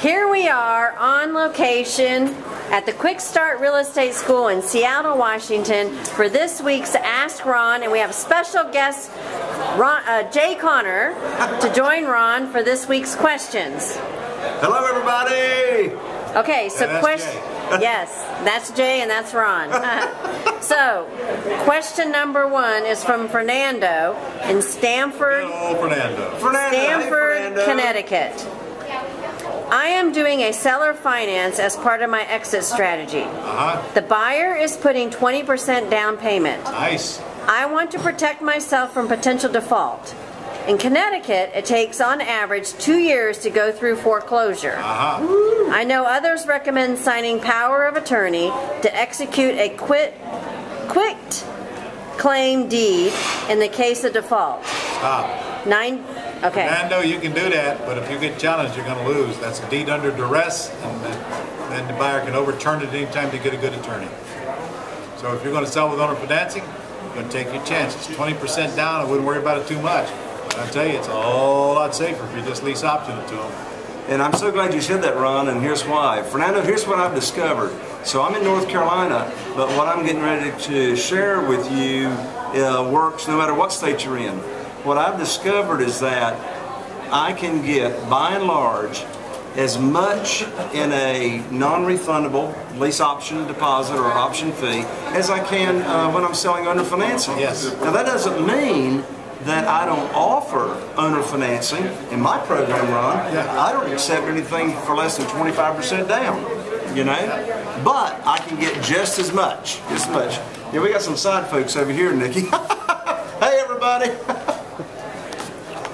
Here we are on location at the Quick Start Real Estate School in Seattle, Washington for this week's Ask Ron, and we have special guest Jay Connor to join Ron for this week's questions. Hello everybody! Okay, so yes, that's Jay and that's Ron. So, question number 1 is from Fernando in Stamford, Connecticut. I am doing a seller finance as part of my exit strategy. The buyer is putting 20% down payment. Nice. I want to protect myself from potential default. In Connecticut, it takes on average 2 years to go through foreclosure. I know others recommend signing power of attorney to execute a quit claim deed in the case of default. Stop. Okay. Fernando, you can do that, but if you get challenged, you're going to lose. That's a deed under duress, and then the buyer can overturn it anytime to get a good attorney. So if you're going to sell with owner financing, you're going to take your chances. 20% down, I wouldn't worry about it too much. But I'll tell you, it's a whole lot safer if you just lease option it to them. And I'm so glad you said that, Ron, and here's why. Fernando, here's what I've discovered. So I'm in North Carolina, but what I'm getting ready to share with you works no matter what state you're in. What I've discovered is that I can get, by and large, as much in a non-refundable lease option deposit or option fee as I can when I'm selling owner financing. Yes. Now that doesn't mean that I don't offer owner financing in my program, Ron. I don't accept anything for less than 25% down, you know? But I can get just as much, Yeah, we got some side folks over here, Nikki. Hey, everybody.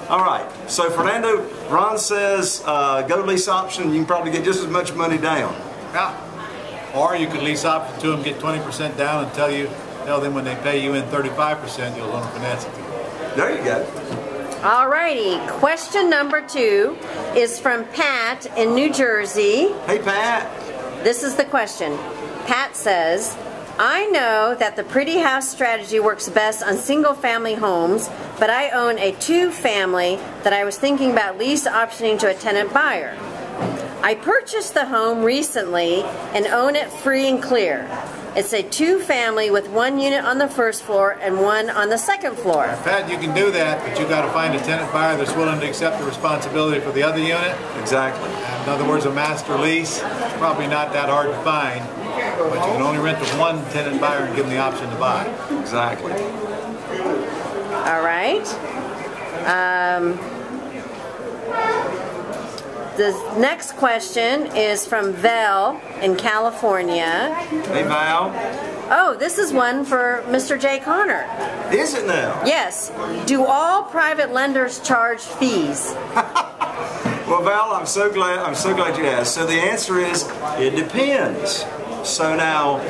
All right, so Fernando, Ron says go lease option, you can probably get just as much money down. Yeah. Or you could lease option to them, get 20% down, and tell them when they pay you in 35%, you'll loan finance it to them. There you go. Alrighty, question number 2 is from Pat in New Jersey. Hey, Pat. This is the question. Pat says, I know that the pretty house strategy works best on single-family homes, but I own a 2-family that I was thinking about lease optioning to a tenant buyer. I purchased the home recently and own it free and clear. It's a 2-family with 1 unit on the first floor and 1 on the second floor. Pat, you can do that, but you got to find a tenant buyer that's willing to accept the responsibility for the other unit. Exactly. In other words, a master lease. It's probably not that hard to find, but you can only rent to one tenant buyer and give them the option to buy. Exactly. All right. The next question is from Val in California. Hey, Val. Oh, this is one for Mr. Jay Connor. Is it now? Yes. Do all private lenders charge fees? Well, Val, I'm so glad you asked. So the answer is, it depends. So now,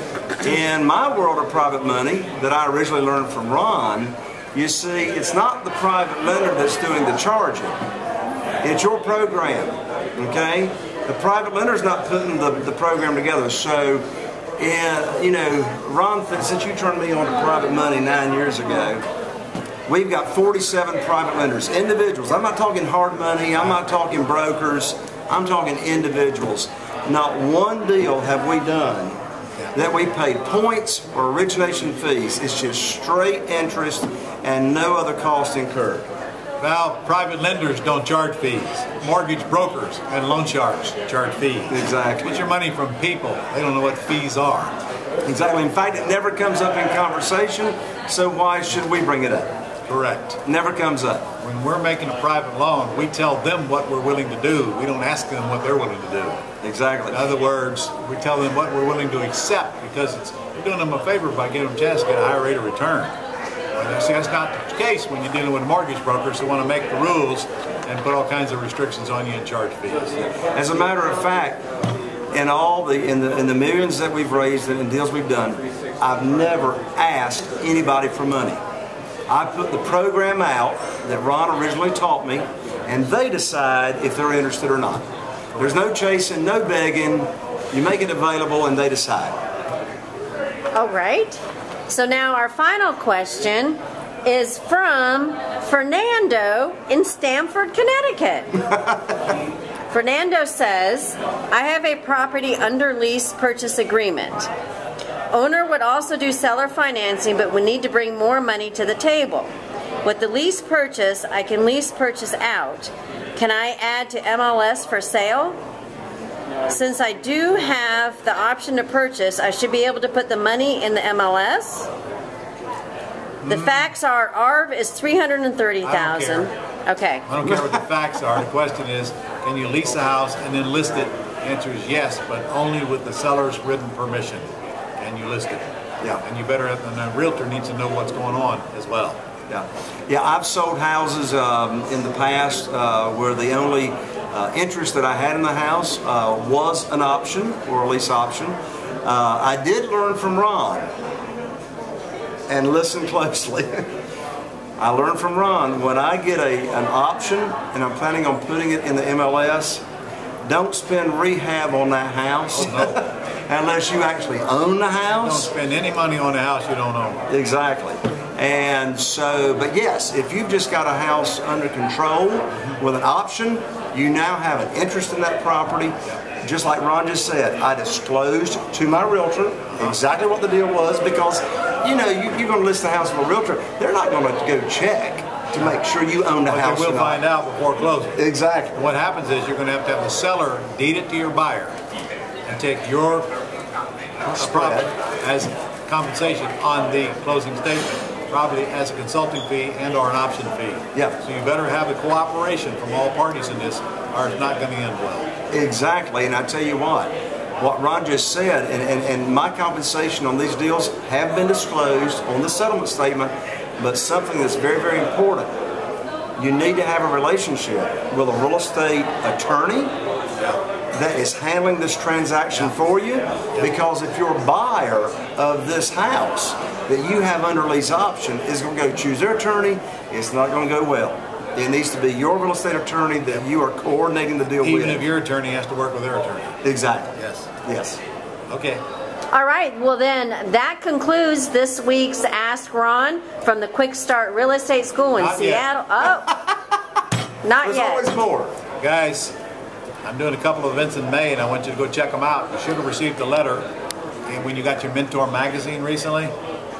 in my world of private money that I originally learned from Ron, you see, it's not the private lender that's doing the charging. It's your program, okay? The private lender's not putting the program together. So, you know, Ron, since you turned me on to private money 9 years ago, we've got 47 private lenders, individuals. I'm not talking hard money, I'm not talking brokers, I'm talking individuals. Not one deal have we done that we paid points or origination fees. It's just straight interest and no other cost incurred. Val, private lenders don't charge fees. Mortgage brokers and loan sharks charge fees. Exactly. Get your money from people. They don't know what fees are. Exactly. In fact, it never comes up in conversation, so why should we bring it up? Correct. Never comes up. When we're making a private loan, we tell them what we're willing to do. We don't ask them what they're willing to do. Exactly. In other words, we tell them what we're willing to accept because we're doing them a favor by giving them a chance to get a higher rate of return. But see, that's not the case when you're dealing with mortgage brokers who want to make the rules and put all kinds of restrictions on you and charge fees. As a matter of fact, in the millions that we've raised and deals we've done, I've never asked anybody for money. I put the program out that Ron originally taught me, and they decide if they're interested or not. There's no chasing, no begging. You make it available, and they decide. All right. So now our final question is from Fernando in Stamford, Connecticut. Fernando says, I have a property under lease purchase agreement. Owner would also do seller financing, but would need to bring more money to the table. With the lease purchase, I can lease purchase out. Can I add to MLS for sale? Since I do have the option to purchase, I should be able to put the money in the MLS. The facts are ARV is $330,000. Okay. I don't care what the facts are. The question is, can you lease a house and then list it? The answer is yes, but only with the seller's written permission. Can you list it? Yeah. And you better, and the realtor needs to know what's going on as well. Yeah. Yeah, I've sold houses in the past where the only interest that I had in the house was an option or a lease option. I did learn from Ron, and listen closely. I learned from Ron, when I get an option and I'm planning on putting it in the MLS, don't spend rehab on that house. Oh, no. Unless you actually own the house. Don't spend any money on a house you don't own. Exactly. And so, but yes, if you've just got a house under control with an option, you now have an interest in that property. Just like Ron just said, I disclosed to my realtor exactly what the deal was, because you know, you're going to list the house with a realtor, they're not going to go check to make sure you own the house. They will find out before closing. Exactly. What happens is you're going to have the seller deed it to your buyer and take your profit as compensation on the closing statement, probably as a consulting fee and or an option fee. Yeah. So you better have a cooperation from all parties in this, or it's not going to end well. Exactly, and I tell you what Ron just said, and my compensation on these deals have been disclosed on the settlement statement, but something that's very, very important, you need to have a relationship with a real estate attorney that is handling this transaction for you, because if your buyer of this house that you have under lease option is going to go choose their attorney, it's not going to go well. It needs to be your real estate attorney that you are coordinating the deal with. Even if your attorney has to work with their attorney. Exactly. Yes. Yes. Okay. All right, well then, that concludes this week's Ask Ron from the Quick Start Real Estate School in Seattle. Oh, not There's yet. always more. Guys, I'm doing a couple of events in May, and I want you to go check them out. You should have received a letter when you got your Mentor magazine recently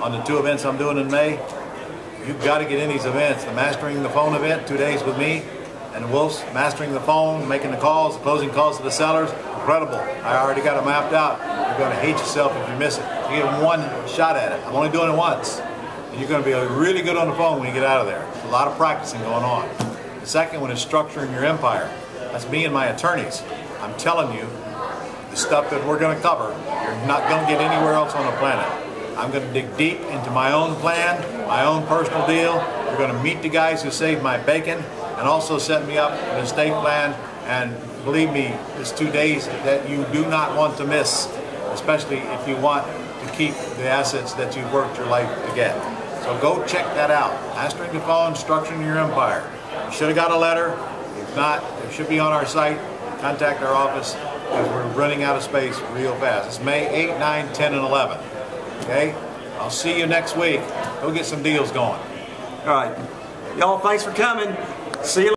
on the 2 events I'm doing in May. You've got to get in these events. The Mastering the Phone event, 2 days with me, and Wolf's Mastering the Phone, making the calls, closing calls to the sellers. Incredible. I already got it mapped out. You're going to hate yourself if you miss it. You get one shot at it. I'm only doing it once. And you're going to be really good on the phone when you get out of there. There's a lot of practicing going on. The second one is structuring your empire. That's me and my attorneys. I'm telling you, the stuff that we're going to cover, you're not going to get anywhere else on the planet. I'm going to dig deep into my own plan, my own personal deal. You're going to meet the guys who saved my bacon and also set me up an estate plan. And believe me, it's 2 days that you do not want to miss, especially if you want to keep the assets that you've worked your life to get. So go check that out. Mastering the Phone, Structuring Your Empire. You should have got a letter. If not, it should be on our site. Contact our office, because we're running out of space real fast. It's May 8, 9, 10, and 11. Okay? I'll see you next week. Go get some deals going. All right. Y'all, thanks for coming. See you later.